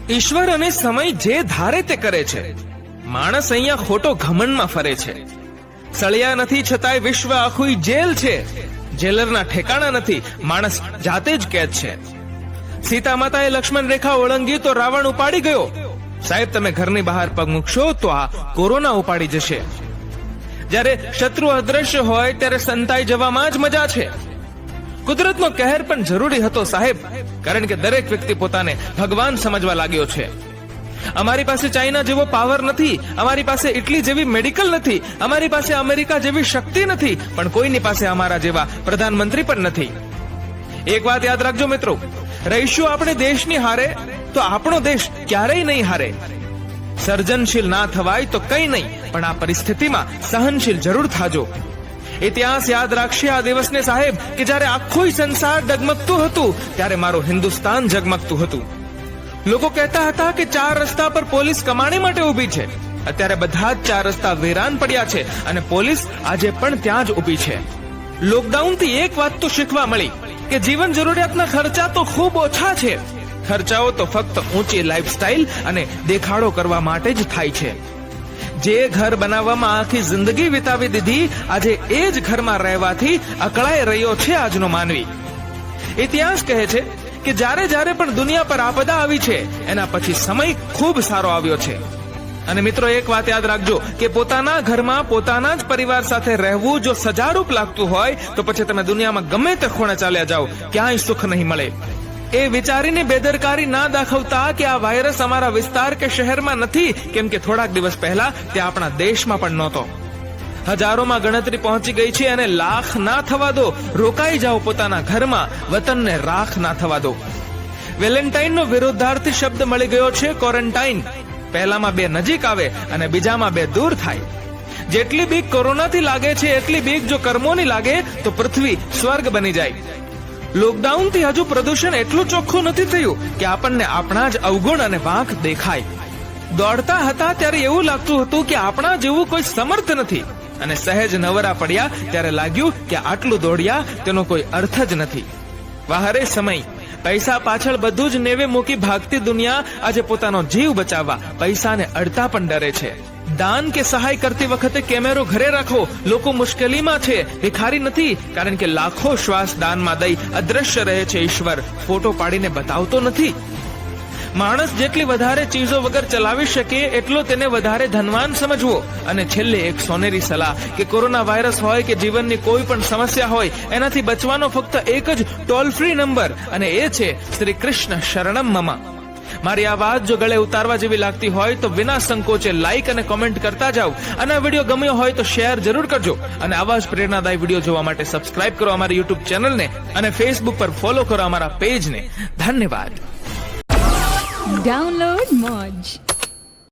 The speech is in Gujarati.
ઈશ્વર અને સમય જે ધારે તે કરે છે. માણસ અહીંયા ખોટો ઘમંડમાં ફરે છે. સળિયા નથી છતાંય વિશ્વ આખું જેલ છે. જેલરના ઠેકાણા નથી, માણસ જાતે જ કેદ છે. સીતા માતાએ લક્ષ્મણ રેખા ઓળંગી તો રાવણ ઉપાડી ગયો. સાહેબ, તમે ઘરની બહાર પગ મૂકશો તો આ કોરોના ઉપાડી જશે. જ્યારે શત્રુ અદ્રશ્ય હોય ત્યારે સંતાઈ જવામાં જ મજા છે. કુદરતનો કહેર પણ જરૂરી હતો સાહેબ, કારણ કે દરેક વ્યક્તિ પોતાને ભગવાન સમજવા લાગ્યો છે. અમારી પાસે ચાઇના જેવો પાવર નથી, અમારી પાસે ઇટલી જેવી મેડિકલ નથી, અમારી પાસે અમેરિકા જેવી શક્તિ નથી, પણ કોઈની પાસે અમારા જેવા પ્રધાનમંત્રી પણ નથી. એક વાત યાદ રાખજો મિત્રો, રહીશું આપણે દેશની હારે તો આપણો દેશ ક્યારેય નહીં હારે. સર્જનશીલ ના થવાય તો કઈ નહીં, પણ આ પરિસ્થિતિમાં સહનશીલ જરૂર થાજો. ઇતિહાસ યાદ રાખશે આ દિવસને સાહેબ, કે જ્યારે આખું સંસાર ડગમગતું હતું ત્યારે મારું હિન્દુસ્તાન ઝગમગતું હતું. લોકો કહેતા હતા કે 4 રસ્તા પર પોલીસ કમાણી માટે ઊભી છે. અત્યારે બધા જ 4 રસ્તા વેરાન પડ્યા છે અને પોલીસ આજે પણ ત્યાં જ ઊભી છે. લોકડાઉનથી એક વાત તો શીખવા મળી કે જીવન જરૂરિયાતના ખર્ચા તો ખૂબ ઓછા છે. ખર્ચાઓ તો ફક્ત ઊંચી લાઈફસ્ટાઈલ અને દેખાડો કરવા માટે જ થાય છે. જે ઘર બનાવવામાં આખી જિંદગી વિતાવી દીધી, આજે એ જ ઘરમાં રહેવાથી અકળાઈ રહ્યો છે આજનો માનવી. ઇતિહાસ કહે છે કે જ્યારે જ્યારે પણ દુનિયા પર આપદા આવી છે એના પછી સમય ખૂબ સારો આવ્યો છે. અને મિત્રો, એક વાત યાદ રાખજો કે પોતાના ઘરમાં પોતાના જ પરિવાર સાથે રહેવું જો સજારૂપ લાગતું હોય તો પછી તમે દુનિયામાં ગમે તે ખૂણે ચાલ્યા જાઓ, ક્યાંય સુખ નહીં મળે. એ વિચારીને બેદરકારી ના દાખવતા કે આ વાયરસ અમારા વિસ્તાર કે શહેરમાં નથી, કેમ કે થોડાક દિવસ પહેલા તે આપણા દેશમાં પણ નહોતો. હજારોમાં ગણતરી પહોંચી ગઈ છે અને લાખ ના થવા દો. રોકાઈ જાઓ પોતાના ઘરમાં, વતનને રાખ ના થવા દો. વેલેન્ટાઇનનો વિરોધાર્થી શબ્દ મળી ગયો છે ક્વોરન્ટાઇન. પહેલામાં 2 નજીક આવે અને બીજામાં 2 દૂર થાય. જેટલી બીક કોરોનાથી લાગે છે એટલી બીક જો કર્મોની લાગે તો પૃથ્વી સ્વર્ગ બની જાય. લોકડાઉનથી હજુ પ્રદૂષણ એટલું ચોખ્ખું નથી થયું કે આપણને આપણા જ અવગુણ અને વાંક દેખાય. દોડતા હતા ત્યારે એવું લાગતું હતું કે આપણા જેવું કોઈ સમર્થ નથી, અને સહેજ નવરા પડ્યા ત્યારે લાગ્યું કે આટલું દોડ્યા તેનો કોઈ અર્થ જ નથી. વાહરે સમય, પૈસા પાછળ બધું જ નેવે મૂકી ભાગતી દુનિયા આજે પોતાનો જીવ બચાવવા પૈસાને અડતા પણ ડરે છે. દાન કે સહાય કરતી વખતે કેમેરો ઘરે રાખો. લોકો મુશ્કેલીમાં છે, ભિખારી નથી, કારણ કે લાખો શ્વાસ દાનમાં દઈ અદ્રશ્ય રહે છે ઈશ્વર, ફોટો પાડીને બતાવતો નથી. માણસ જેટલી વધારે ચીજો વગર ચલાવી શકે એટલો તેને વધારે ધનવાન સમજવો. અને છેલ્લે એક સોનેરી સલાહ કે કોરોના વાયરસ હોય કે જીવનની કોઈ પણ સમસ્યા હોય, એનાથી બચવાનો ફક્ત એક જ ટોલ ફ્રી નંબર, અને એ છે શ્રી કૃષ્ણ શરણમ મમ. મારી આ વાત જો ગળે ઉતારવા જેવી લાગતી હોય તો વિના સંકોચે લાઈક અને કોમેન્ટ કરતા જાઓ. અને આ વિડીયો ગમ્યો હોય તો શેર જરૂર કરજો. અને આવા જ પ્રેરણાદાયી વિડીયો જોવા માટે સબસ્ક્રાઇબ કરો અમારી યુટ્યુબ ચેનલને અને ફેસબુક પર ફોલો કરો અમારા પેજને. ધન્યવાદ. Download Moj.